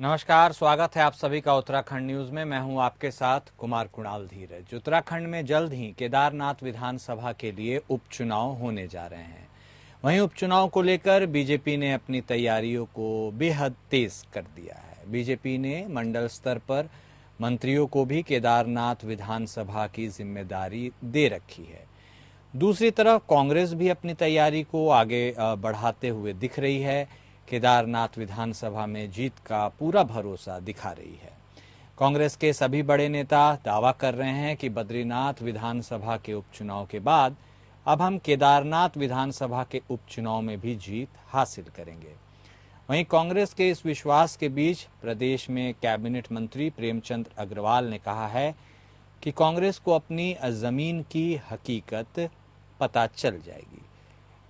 नमस्कार, स्वागत है आप सभी का उत्तराखंड न्यूज में। मैं हूं आपके साथ कुमार कुणाल धीरज। उत्तराखंड में जल्द ही केदारनाथ विधानसभा के लिए उपचुनाव होने जा रहे हैं। वहीं उपचुनाव को लेकर बीजेपी ने अपनी तैयारियों को बेहद तेज कर दिया है। बीजेपी ने मंडल स्तर पर मंत्रियों को भी केदारनाथ विधानसभा की जिम्मेदारी दे रखी है। दूसरी तरफ कांग्रेस भी अपनी तैयारी को आगे बढ़ाते हुए दिख रही है। केदारनाथ विधानसभा में जीत का पूरा भरोसा दिखा रही है। कांग्रेस के सभी बड़े नेता दावा कर रहे हैं कि बद्रीनाथ विधानसभा के उपचुनाव के बाद अब हम केदारनाथ विधानसभा के उपचुनाव में भी जीत हासिल करेंगे। वहीं कांग्रेस के इस विश्वास के बीच प्रदेश में कैबिनेट मंत्री प्रेमचंद अग्रवाल ने कहा है कि कांग्रेस को अपनी जमीन की हकीकत पता चल जाएगी।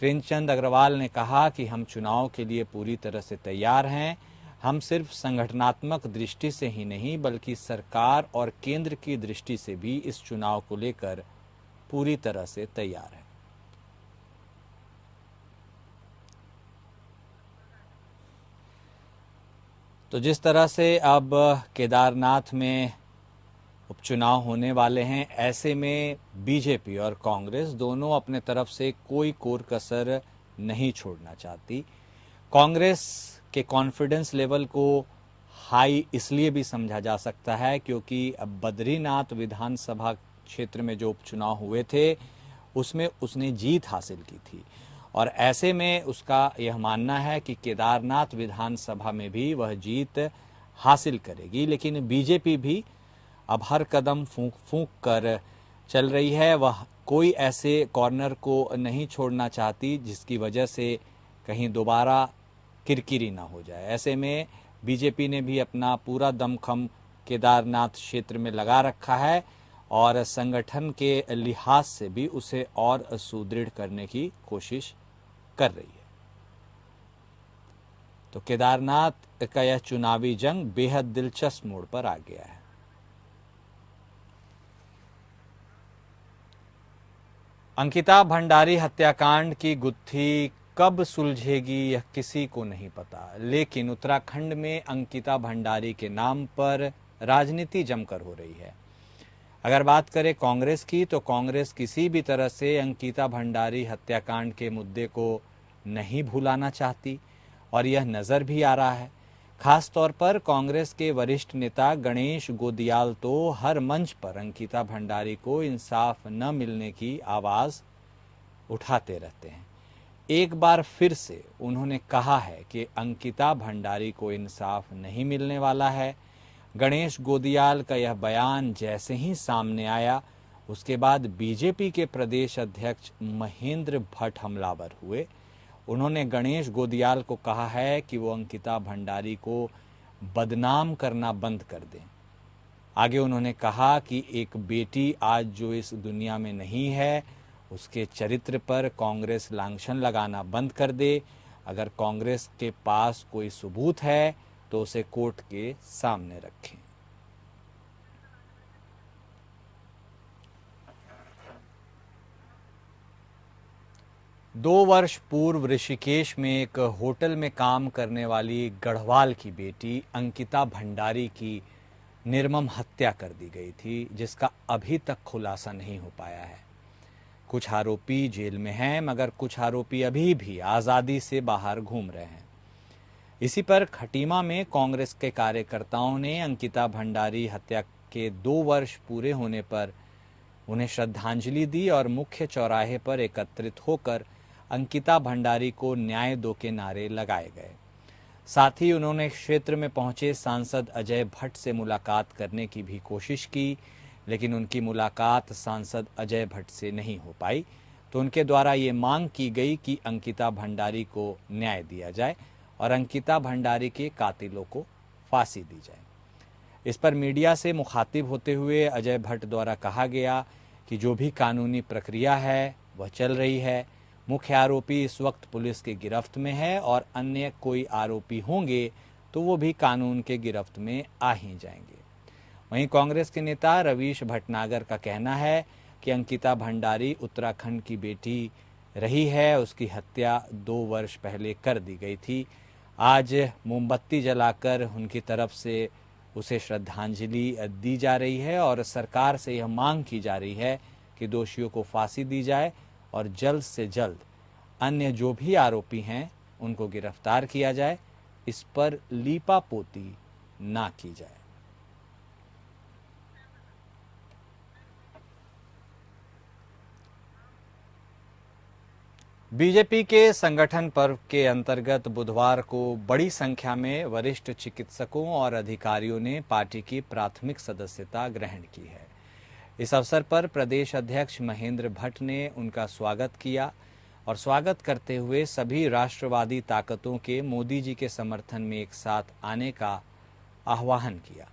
प्रेमचंद अग्रवाल ने कहा कि हम चुनाव के लिए पूरी तरह से तैयार हैं। हम सिर्फ संगठनात्मक दृष्टि से ही नहीं बल्कि सरकार और केंद्र की दृष्टि से भी इस चुनाव को लेकर पूरी तरह से तैयार हैं। तो जिस तरह से अब केदारनाथ में उपचुनाव होने वाले हैं, ऐसे में बीजेपी और कांग्रेस दोनों अपने तरफ से कोई कोर कसर नहीं छोड़ना चाहती। कांग्रेस के कॉन्फिडेंस लेवल को हाई इसलिए भी समझा जा सकता है क्योंकि अब बद्रीनाथ विधानसभा क्षेत्र में जो उपचुनाव हुए थे उसमें उसने जीत हासिल की थी और ऐसे में उसका यह मानना है कि केदारनाथ विधानसभा में भी वह जीत हासिल करेगी। लेकिन बीजेपी भी अब हर कदम फूंक फूंक कर चल रही है। वह कोई ऐसे कॉर्नर को नहीं छोड़ना चाहती जिसकी वजह से कहीं दोबारा किरकिरी ना हो जाए। ऐसे में बीजेपी ने भी अपना पूरा दमखम केदारनाथ क्षेत्र में लगा रखा है और संगठन के लिहाज से भी उसे और सुदृढ़ करने की कोशिश कर रही है। तो केदारनाथ का यह चुनावी जंग बेहद दिलचस्प मोड़ पर आ गया है। अंकिता भंडारी हत्याकांड की गुत्थी कब सुलझेगी यह किसी को नहीं पता, लेकिन उत्तराखंड में अंकिता भंडारी के नाम पर राजनीति जमकर हो रही है। अगर बात करें कांग्रेस की तो कांग्रेस किसी भी तरह से अंकिता भंडारी हत्याकांड के मुद्दे को नहीं भुलाना चाहती और यह नज़र भी आ रहा है। खास तौर पर कांग्रेस के वरिष्ठ नेता गणेश गोदियाल तो हर मंच पर अंकिता भंडारी को इंसाफ न मिलने की आवाज़ उठाते रहते हैं। एक बार फिर से उन्होंने कहा है कि अंकिता भंडारी को इंसाफ नहीं मिलने वाला है। गणेश गोदियाल का यह बयान जैसे ही सामने आया उसके बाद बीजेपी के प्रदेश अध्यक्ष महेंद्र भट्ट हमलावर हुए। उन्होंने गणेश गोदियाल को कहा है कि वो अंकिता भंडारी को बदनाम करना बंद कर दें। आगे उन्होंने कहा कि एक बेटी आज जो इस दुनिया में नहीं है उसके चरित्र पर कांग्रेस लांछन लगाना बंद कर दे। अगर कांग्रेस के पास कोई सबूत है तो उसे कोर्ट के सामने रखें। दो वर्ष पूर्व ऋषिकेश में एक होटल में काम करने वाली गढ़वाल की बेटी अंकिता भंडारी की निर्मम हत्या कर दी गई थी, जिसका अभी तक खुलासा नहीं हो पाया है। कुछ आरोपी जेल में हैं मगर कुछ आरोपी अभी भी आज़ादी से बाहर घूम रहे हैं। इसी पर खटीमा में कांग्रेस के कार्यकर्ताओं ने अंकिता भंडारी हत्या के 2 वर्ष पूरे होने पर उन्हें श्रद्धांजलि दी और मुख्य चौराहे पर एकत्रित होकर अंकिता भंडारी को न्याय दो के नारे लगाए गए। साथ ही उन्होंने क्षेत्र में पहुंचे सांसद अजय भट्ट से मुलाकात करने की भी कोशिश की, लेकिन उनकी मुलाकात सांसद अजय भट्ट से नहीं हो पाई। तो उनके द्वारा ये मांग की गई कि अंकिता भंडारी को न्याय दिया जाए और अंकिता भंडारी के कातिलों को फांसी दी जाए। इस पर मीडिया से मुखातिब होते हुए अजय भट्ट द्वारा कहा गया कि जो भी कानूनी प्रक्रिया है वह चल रही है। मुख्य आरोपी इस वक्त पुलिस की गिरफ्त में है और अन्य कोई आरोपी होंगे तो वो भी कानून के गिरफ्त में आ ही जाएंगे। वहीं कांग्रेस के नेता रवीश भटनागर का कहना है कि अंकिता भंडारी उत्तराखंड की बेटी रही है, उसकी हत्या 2 वर्ष पहले कर दी गई थी। आज मोमबत्ती जलाकर उनकी तरफ से उसे श्रद्धांजलि दी जा रही है और सरकार से यह मांग की जा रही है कि दोषियों को फांसी दी जाए और जल्द से जल्द अन्य जो भी आरोपी हैं उनको गिरफ्तार किया जाए। इस पर लीपापोती ना की जाए। बीजेपी के संगठन पर्व के अंतर्गत बुधवार को बड़ी संख्या में वरिष्ठ चिकित्सकों और अधिकारियों ने पार्टी की प्राथमिक सदस्यता ग्रहण की है। इस अवसर पर प्रदेश अध्यक्ष महेंद्र भट्ट ने उनका स्वागत किया और स्वागत करते हुए सभी राष्ट्रवादी ताकतों के मोदी जी के समर्थन में एक साथ आने का आह्वान किया।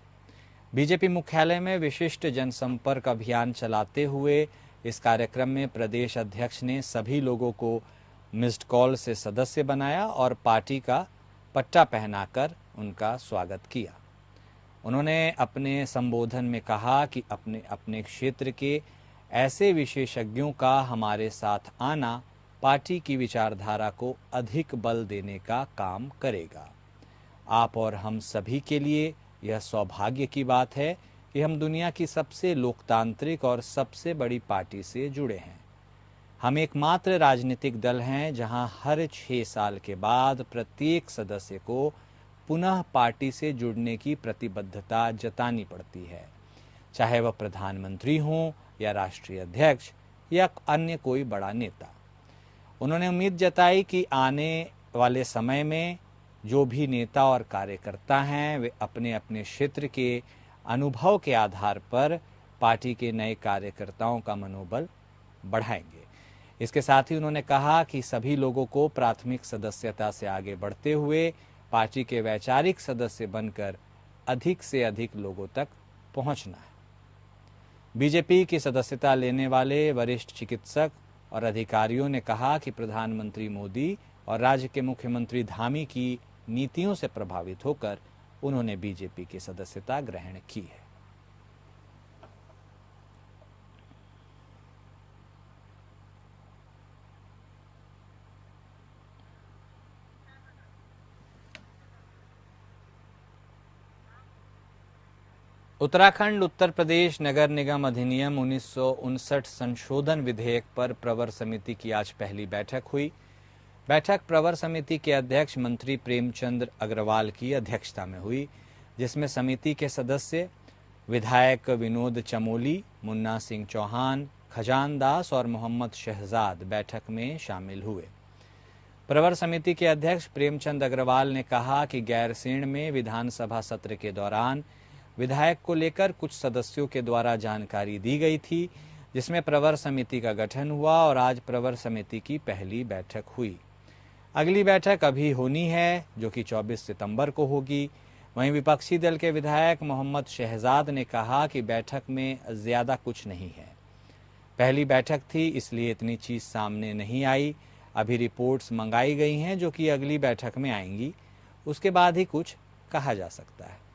बीजेपी मुख्यालय में विशिष्ट जनसंपर्क अभियान चलाते हुए इस कार्यक्रम में प्रदेश अध्यक्ष ने सभी लोगों को मिस्ड कॉल से सदस्य बनाया और पार्टी का पट्टा पहनाकर उनका स्वागत किया। उन्होंने अपने संबोधन में कहा कि अपने अपने क्षेत्र के ऐसे विशेषज्ञों का हमारे साथ आना पार्टी की विचारधारा को अधिक बल देने का काम करेगा। आप और हम सभी के लिए यह सौभाग्य की बात है कि हम दुनिया की सबसे लोकतांत्रिक और सबसे बड़ी पार्टी से जुड़े हैं। हम एकमात्र राजनीतिक दल हैं जहां हर 6 साल के बाद प्रत्येक सदस्य को पुनः पार्टी से जुड़ने की प्रतिबद्धता जतानी पड़ती है, चाहे वह प्रधानमंत्री हों या राष्ट्रीय अध्यक्ष या अन्य कोई बड़ा नेता। उन्होंने उम्मीद जताई कि आने वाले समय में जो भी नेता और कार्यकर्ता हैं वे अपने अपने क्षेत्र के अनुभव के आधार पर पार्टी के नए कार्यकर्ताओं का मनोबल बढ़ाएंगे। इसके साथ ही उन्होंने कहा कि सभी लोगों को प्राथमिक सदस्यता से आगे बढ़ते हुए पार्टी के वैचारिक सदस्य बनकर अधिक से अधिक लोगों तक पहुंचना है। बीजेपी की सदस्यता लेने वाले वरिष्ठ चिकित्सक और अधिकारियों ने कहा कि प्रधानमंत्री मोदी और राज्य के मुख्यमंत्री धामी की नीतियों से प्रभावित होकर उन्होंने बीजेपी की सदस्यता ग्रहण की है। उत्तराखंड उत्तर प्रदेश नगर निगम अधिनियम 1959 संशोधन विधेयक पर प्रवर समिति की आज पहली बैठक हुई। बैठक प्रवर समिति के अध्यक्ष मंत्री प्रेमचंद अग्रवाल की अध्यक्षता में हुई, जिसमें समिति के सदस्य विधायक विनोद चमोली, मुन्ना सिंह चौहान, खजान दास और मोहम्मद शहजाद बैठक में शामिल हुए। प्रवर समिति के अध्यक्ष प्रेमचंद अग्रवाल ने कहा कि गैरसैंण में विधानसभा सत्र के दौरान विधायक को लेकर कुछ सदस्यों के द्वारा जानकारी दी गई थी, जिसमें प्रवर समिति का गठन हुआ और आज प्रवर समिति की पहली बैठक हुई। अगली बैठक अभी होनी है, जो कि 24 सितंबर को होगी। वहीं विपक्षी दल के विधायक मोहम्मद शहजाद ने कहा कि बैठक में ज्यादा कुछ नहीं है, पहली बैठक थी इसलिए इतनी चीज सामने नहीं आई। अभी रिपोर्ट्स मंगाई गई हैं जो कि अगली बैठक में आएंगी, उसके बाद ही कुछ कहा जा सकता है।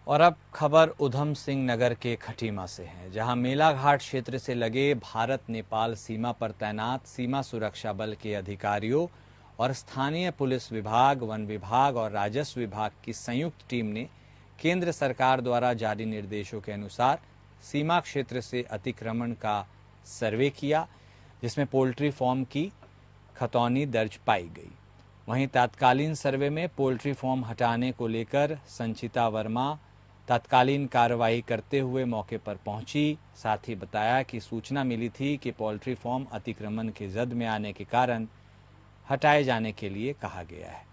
और अब खबर उधम सिंह नगर के खटीमा से है, जहां मेलाघाट क्षेत्र से लगे भारत नेपाल सीमा पर तैनात सीमा सुरक्षा बल के अधिकारियों और स्थानीय पुलिस विभाग, वन विभाग और राजस्व विभाग की संयुक्त टीम ने केंद्र सरकार द्वारा जारी निर्देशों के अनुसार सीमा क्षेत्र से अतिक्रमण का सर्वे किया, जिसमें पोल्ट्री फार्म की खतौनी दर्ज पाई गई। वहीं तत्कालीन सर्वे में पोल्ट्री फार्म हटाने को लेकर संचिता वर्मा तत्कालीन कार्रवाई करते हुए मौके पर पहुंची। साथ ही बताया कि सूचना मिली थी कि पोल्ट्री फार्म अतिक्रमण की जद में आने के कारण हटाए जाने के लिए कहा गया है।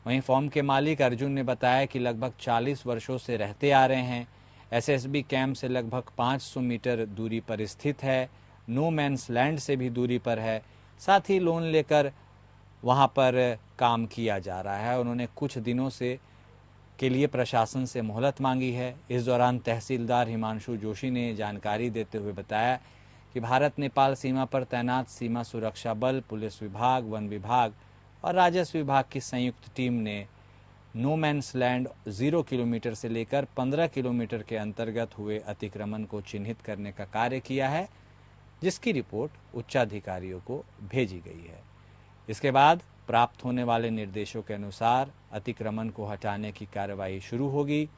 वहीं फार्म के मालिक अर्जुन ने बताया कि लगभग 40 वर्षों से रहते आ रहे हैं। एसएसबी कैंप से लगभग 500 मीटर दूरी पर स्थित है, नो मैंस लैंड से भी दूरी पर है। साथ ही लोन लेकर वहां पर काम किया जा रहा है। उन्होंने कुछ दिनों से के लिए प्रशासन से मोहलत मांगी है। इस दौरान तहसीलदार हिमांशु जोशी ने जानकारी देते हुए बताया कि भारत नेपाल सीमा पर तैनात सीमा सुरक्षा बल, पुलिस विभाग, वन विभाग और राजस्व विभाग की संयुक्त टीम ने नो मैन्स लैंड 0 किलोमीटर से लेकर 15 किलोमीटर के अंतर्गत हुए अतिक्रमण को चिन्हित करने का कार्य किया है, जिसकी रिपोर्ट उच्चाधिकारियों को भेजी गई है। इसके बाद प्राप्त होने वाले निर्देशों के अनुसार अतिक्रमण को हटाने की कार्रवाई शुरू होगी।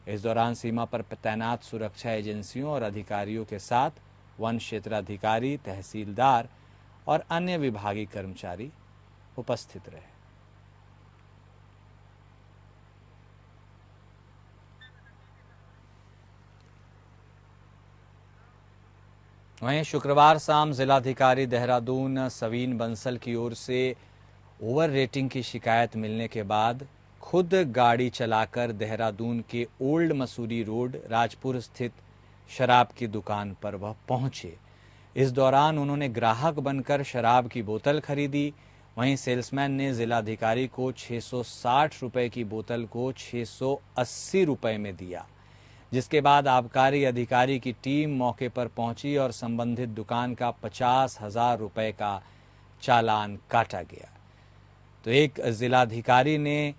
इस दौरान सीमा पर तैनात सुरक्षा एजेंसियों और अधिकारियों के साथ वन क्षेत्राधिकारी, तहसीलदार और अन्य विभागीय कर्मचारी उपस्थित रहे। वहीं शुक्रवार शाम जिलाधिकारी देहरादून सवीन बंसल की ओर से ओवर रेटिंग की शिकायत मिलने के बाद खुद गाड़ी चलाकर देहरादून के ओल्ड मसूरी रोड राजपुर स्थित शराब की दुकान पर वह पहुंचे। इस दौरान उन्होंने ग्राहक बनकर शराब की बोतल खरीदी। वहीं सेल्समैन ने जिलाधिकारी को 660 रुपए की बोतल को 680 रुपए में दिया, जिसके बाद आबकारी अधिकारी की टीम मौके पर पहुंची और संबंधित दुकान का 50,000 रुपए का चालान काटा गया। तो एक जिलाधिकारी ने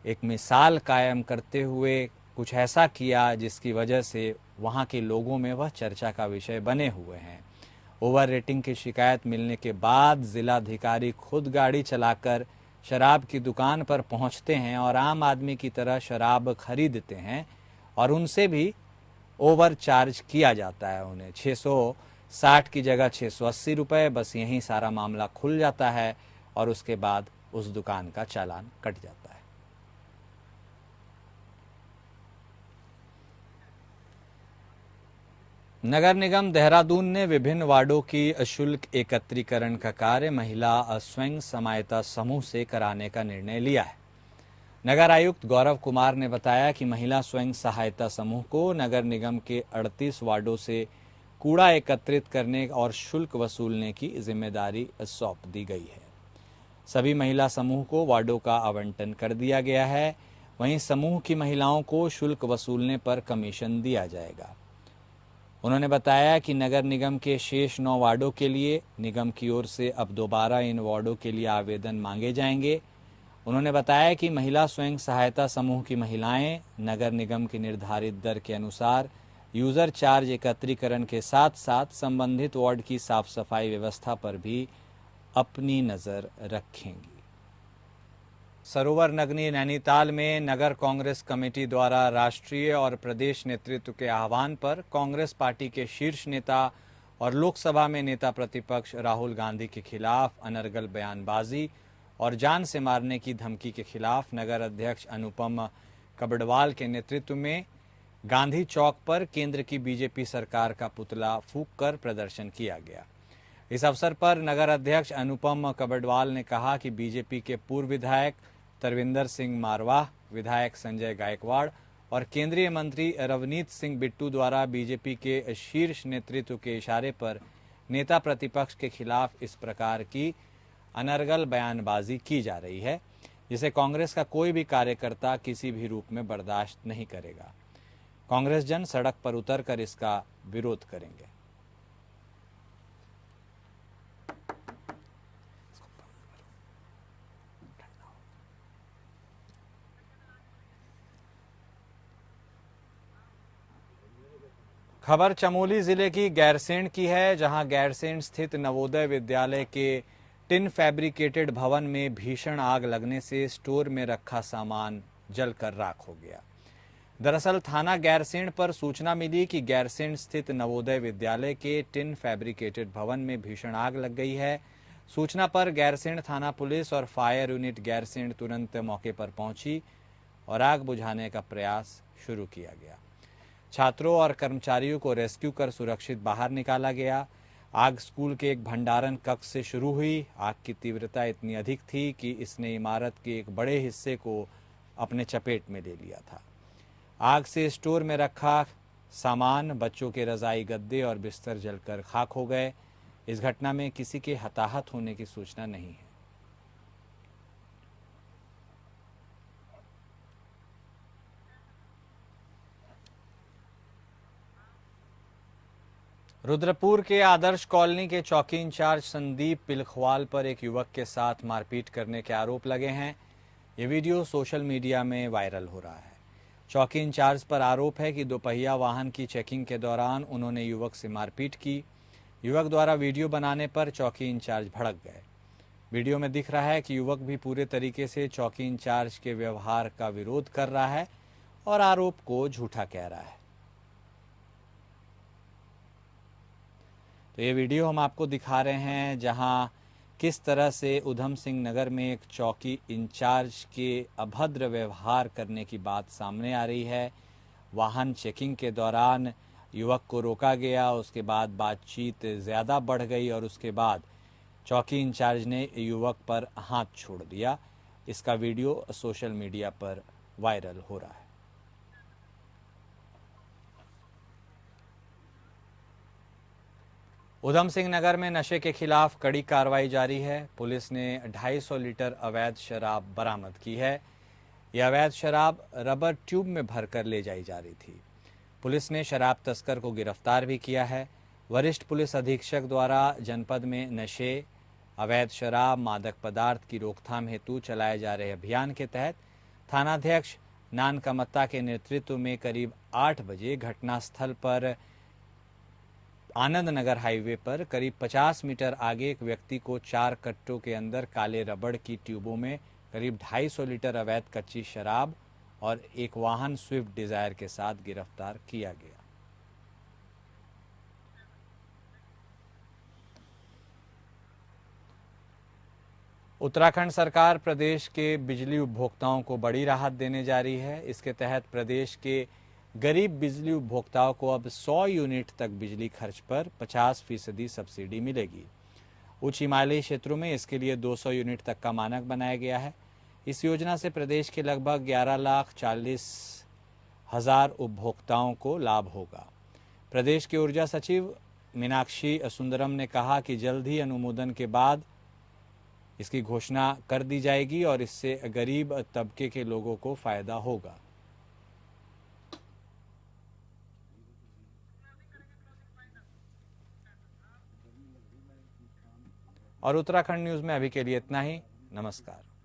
एक मिसाल कायम करते हुए कुछ ऐसा किया जिसकी वजह से वहां के लोगों में वह चर्चा का विषय बने हुए हैं। ओवर रेटिंग की शिकायत मिलने के बाद जिलाधिकारी खुद गाड़ी चलाकर शराब की दुकान पर पहुंचते हैं और आम आदमी की तरह शराब खरीदते हैं और उनसे भी ओवर चार्ज किया जाता है। उन्हें 660 की जगह 680 रुपये, बस यहीं सारा मामला खुल जाता है और उसके बाद उस दुकान का चालान कट जाता है। नगर निगम देहरादून ने विभिन्न वार्डों की शुल्क एकत्रीकरण का कार्य महिला स्वयं सहायता समूह से कराने का निर्णय लिया है। नगर आयुक्त गौरव कुमार ने बताया कि महिला स्वयं सहायता समूह को नगर निगम के 38 वार्डों से कूड़ा एकत्रित करने और शुल्क वसूलने की जिम्मेदारी सौंप दी गई है। सभी महिला समूह को वार्डों का आवंटन कर दिया गया है। वहीं समूह की महिलाओं को शुल्क वसूलने पर कमीशन दिया जाएगा। उन्होंने बताया कि नगर निगम के शेष 9 वार्डों के लिए निगम की ओर से अब दोबारा इन वार्डों के लिए आवेदन मांगे जाएंगे। उन्होंने बताया कि महिला स्वयं सहायता समूह की महिलाएं नगर निगम की निर्धारित दर के अनुसार यूजर चार्ज एकत्रीकरण के साथ साथ संबंधित वार्ड की साफ सफाई व्यवस्था पर भी अपनी नजर रखेंगी। सरोवर नगरी नैनीताल में नगर कांग्रेस कमेटी द्वारा राष्ट्रीय और प्रदेश नेतृत्व के आह्वान पर कांग्रेस पार्टी के शीर्ष नेता और लोकसभा में नेता प्रतिपक्ष राहुल गांधी के खिलाफ अनर्गल बयानबाजी और जान से मारने की धमकी के खिलाफ नगर अध्यक्ष अनुपम कबड़वाल के नेतृत्व में गांधी चौक पर केंद्र की बीजेपी सरकार का पुतला फूंक कर प्रदर्शन किया गया। इस अवसर पर नगर अध्यक्ष अनुपम कबड़वाल ने कहा कि बीजेपी के पूर्व विधायक तरविंदर सिंह मारवाह, विधायक संजय गायकवाड़ और केंद्रीय मंत्री रवनीत सिंह बिट्टू द्वारा बीजेपी के शीर्ष नेतृत्व के इशारे पर नेता प्रतिपक्ष के खिलाफ इस प्रकार की अनर्गल बयानबाजी की जा रही है, जिसे कांग्रेस का कोई भी कार्यकर्ता किसी भी रूप में बर्दाश्त नहीं करेगा। कांग्रेस जन सड़क पर उतरकर इसका विरोध करेंगे। खबर चमोली जिले की गैरसेंण की है, जहां गैरसेंण स्थित नवोदय विद्यालय के टिन फैब्रिकेटेड भवन में भीषण आग लगने से स्टोर में रखा सामान जलकर राख हो गया। दरअसल थाना गैरसेंण पर सूचना मिली कि गैरसेंण स्थित नवोदय विद्यालय के टिन फैब्रिकेटेड भवन में भीषण आग लग गई है। सूचना पर गैरसेंण थाना पुलिस और फायर यूनिट गैरसेंण तुरंत मौके पर पहुंची और आग बुझाने का प्रयास शुरू किया गया। छात्रों और कर्मचारियों को रेस्क्यू कर सुरक्षित बाहर निकाला गया। आग स्कूल के एक भंडारण कक्ष से शुरू हुई। आग की तीव्रता इतनी अधिक थी कि इसने इमारत के एक बड़े हिस्से को अपने चपेट में ले लिया था। आग से स्टोर में रखा सामान, बच्चों के रजाई गद्दे और बिस्तर जलकर खाक हो गए। इस घटना में किसी के हताहत होने की सूचना नहीं है। रुद्रपुर के आदर्श कॉलोनी के चौकी इंचार्ज संदीप पिलखवाल पर एक युवक के साथ मारपीट करने के आरोप लगे हैं। ये वीडियो सोशल मीडिया में वायरल हो रहा है। चौकी इंचार्ज पर आरोप है कि दोपहिया वाहन की चेकिंग के दौरान उन्होंने युवक से मारपीट की। युवक द्वारा वीडियो बनाने पर चौकी इंचार्ज भड़क गए। वीडियो में दिख रहा है कि युवक भी पूरे तरीके से चौकी इंचार्ज के व्यवहार का विरोध कर रहा है और आरोप को झूठा कह रहा है। तो ये वीडियो हम आपको दिखा रहे हैं जहां किस तरह से उधम सिंह नगर में एक चौकी इंचार्ज के अभद्र व्यवहार करने की बात सामने आ रही है। वाहन चेकिंग के दौरान युवक को रोका गया, उसके बाद बातचीत ज़्यादा बढ़ गई और उसके बाद चौकी इंचार्ज ने युवक पर हाथ छोड़ दिया। इसका वीडियो सोशल मीडिया पर वायरल हो रहा है। उधम सिंह नगर में नशे के खिलाफ कड़ी कार्रवाई जारी है। पुलिस ने 250 लीटर अवैध शराब बरामद की है। यह अवैध शराब रबर ट्यूब में भरकर ले जाई जा रही थी। पुलिस ने शराब तस्कर को गिरफ्तार भी किया है। वरिष्ठ पुलिस अधीक्षक द्वारा जनपद में नशे, अवैध शराब, मादक पदार्थ की रोकथाम हेतु चलाए जा रहे अभियान के तहत थानाध्यक्ष नान कमत्ता के नेतृत्व में करीब 8 बजे घटनास्थल पर आनंद नगर हाईवे पर करीब 50 मीटर आगे एक व्यक्ति को 4 कट्टों के अंदर काले रबड़ की ट्यूबों में करीब 250 लीटर अवैध कच्ची शराब और एक वाहन स्विफ्ट डिजायर के साथ गिरफ्तार किया गया। उत्तराखंड सरकार प्रदेश के बिजली उपभोक्ताओं को बड़ी राहत देने जा रही है। इसके तहत प्रदेश के गरीब बिजली उपभोक्ताओं को अब 100 यूनिट तक बिजली खर्च पर 50% सब्सिडी मिलेगी। उच्च हिमालयी क्षेत्रों में इसके लिए 200 यूनिट तक का मानक बनाया गया है। इस योजना से प्रदेश के लगभग 11,40,000 उपभोक्ताओं को लाभ होगा। प्रदेश के ऊर्जा सचिव मीनाक्षी सुंदरम ने कहा कि जल्द ही अनुमोदन के बाद इसकी घोषणा कर दी जाएगी और इससे गरीब तबके के लोगों को फायदा होगा। और उत्तराखंड न्यूज़ में अभी के लिए इतना ही। नमस्कार।